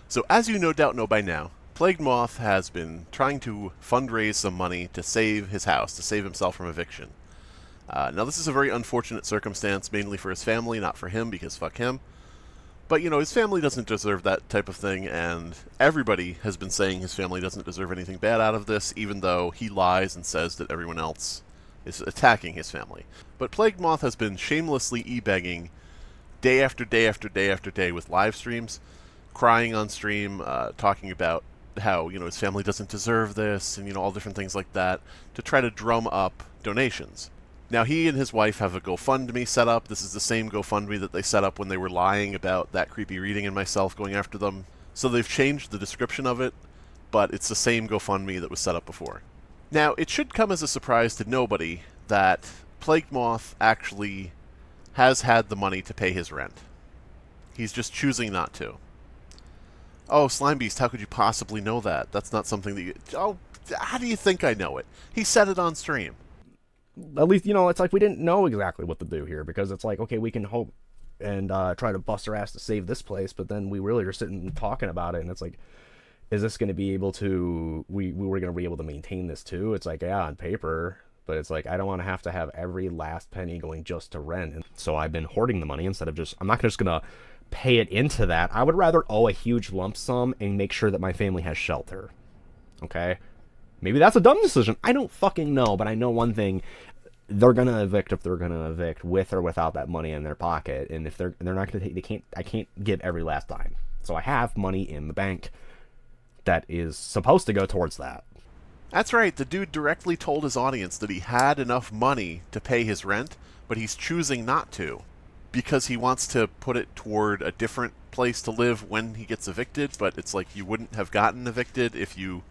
So, as you no doubt know by now, Plague Moth has been trying to fundraise some money to save his house, to save himself from eviction. Now, this is a very unfortunate circumstance, mainly for his family, not for him, because fuck him. But, his family doesn't deserve that type of thing, and everybody has been saying his family doesn't deserve anything bad out of this, even though he lies and says that everyone else is attacking his family. But Plague Moth has been shamelessly e-begging day after day after day after day with live streams, crying on stream, talking about how his family doesn't deserve this, and all different things like that, to try to drum up donations. Now, he and his wife have a GoFundMe set up. This is the same GoFundMe that they set up when they were lying about that creepy reading and myself going after them. So they've changed the description of it, but it's the same GoFundMe that was set up before. Now, it should come as a surprise to nobody that Plague Moth actually has had the money to pay his rent. He's just choosing not to. Oh, Slimebeast, how could you possibly know that? That's not something that you... Oh, how do you think I know it? He said it on stream. At least, it's like we didn't know exactly what to do here, because it's like, okay, we can hope and try to bust our ass to save this place, but then we really are sitting and talking about it, and it's like, is this going to be able to... We were going to be able to maintain this too? It's like, yeah, on paper, but it's like, I don't want to have every last penny going just to rent. And so I've been hoarding the money instead of just... I'm not just going to pay it into that. I would rather owe a huge lump sum and make sure that my family has shelter. Okay? Maybe that's a dumb decision. I don't fucking know, but I know one thing. They're gonna evict if they're gonna evict, with or without that money in their pocket. And if they're not gonna take, I can't give every last dime. So I have money in the bank that is supposed to go towards that. That's right. The dude directly told his audience that he had enough money to pay his rent, but he's choosing not to, because he wants to put it toward a different place to live when he gets evicted. But it's like, you wouldn't have gotten evicted if you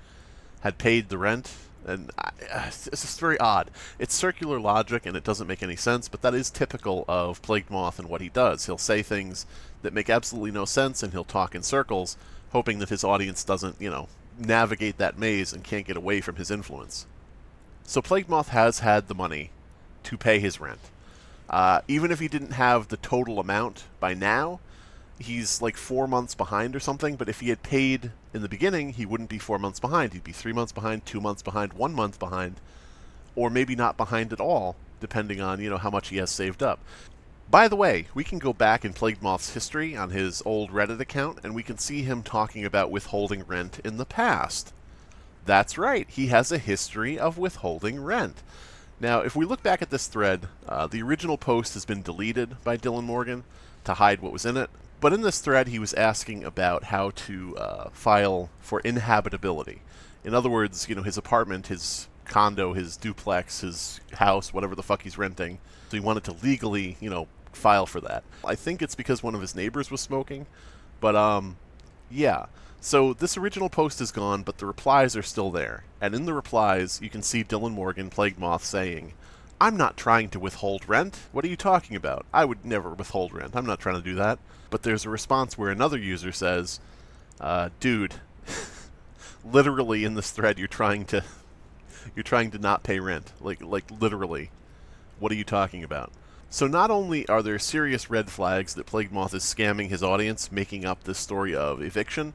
had paid the rent. And it's just very odd. It's circular logic, and it doesn't make any sense, but that is typical of Plagued Moth and what he does. He'll say things that make absolutely no sense, and he'll talk in circles, hoping that his audience doesn't, navigate that maze and can't get away from his influence. So Plagued Moth has had the money to pay his rent. Even if he didn't have the total amount by now, he's like 4 months behind or something, but if he had paid in the beginning, he wouldn't be 4 months behind. He'd be 3 months behind, 2 months behind, 1 month behind, or maybe not behind at all, depending on, how much he has saved up. By the way, we can go back in Plagued Moth's history on his old Reddit account, and we can see him talking about withholding rent in the past. That's right, he has a history of withholding rent. Now, if we look back at this thread, the original post has been deleted by Dylan Morgan to hide what was in it. But in this thread, he was asking about how to file for inhabitability. In other words, his apartment, his condo, his duplex, his house, whatever the fuck he's renting. So he wanted to legally, file for that. I think it's because one of his neighbors was smoking. But, yeah. So this original post is gone, but the replies are still there. And in the replies, you can see Dylan Morgan, Plague Moth, saying, "I'm not trying to withhold rent. What are you talking about? I would never withhold rent. I'm not trying to do that." But there's a response where another user says, "Dude, literally in this thread, you're trying to not pay rent. Like literally. What are you talking about?" So not only are there serious red flags that Plague Moth is scamming his audience, making up this story of eviction,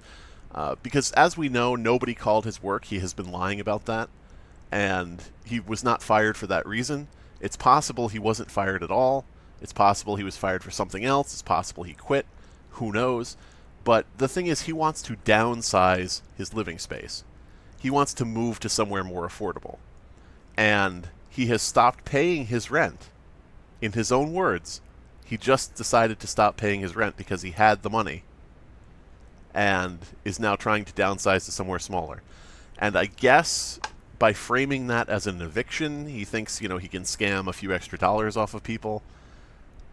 because as we know, nobody called his work. He has been lying about that, and he was not fired for that reason. It's possible he wasn't fired at all. It's possible he was fired for something else. It's possible he quit. Who knows? But the thing is, he wants to downsize his living space. He wants to move to somewhere more affordable. And he has stopped paying his rent. In his own words, he just decided to stop paying his rent because he had the money, and is now trying to downsize to somewhere smaller. And I guess by framing that as an eviction, he thinks, he can scam a few extra dollars off of people.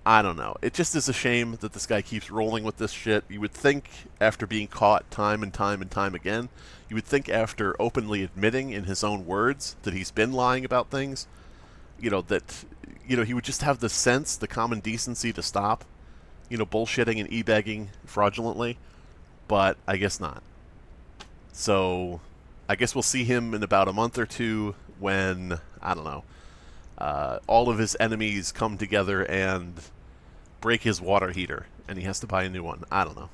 I don't know. It just is a shame that this guy keeps rolling with this shit. You would think, after being caught time and time and time again, you would think after openly admitting in his own words that he's been lying about things, that, he would just have the sense, the common decency to stop, bullshitting and e-begging fraudulently. But I guess not. So I guess we'll see him in about a month or two when, I don't know, all of his enemies come together and break his water heater, and he has to buy a new one. I don't know.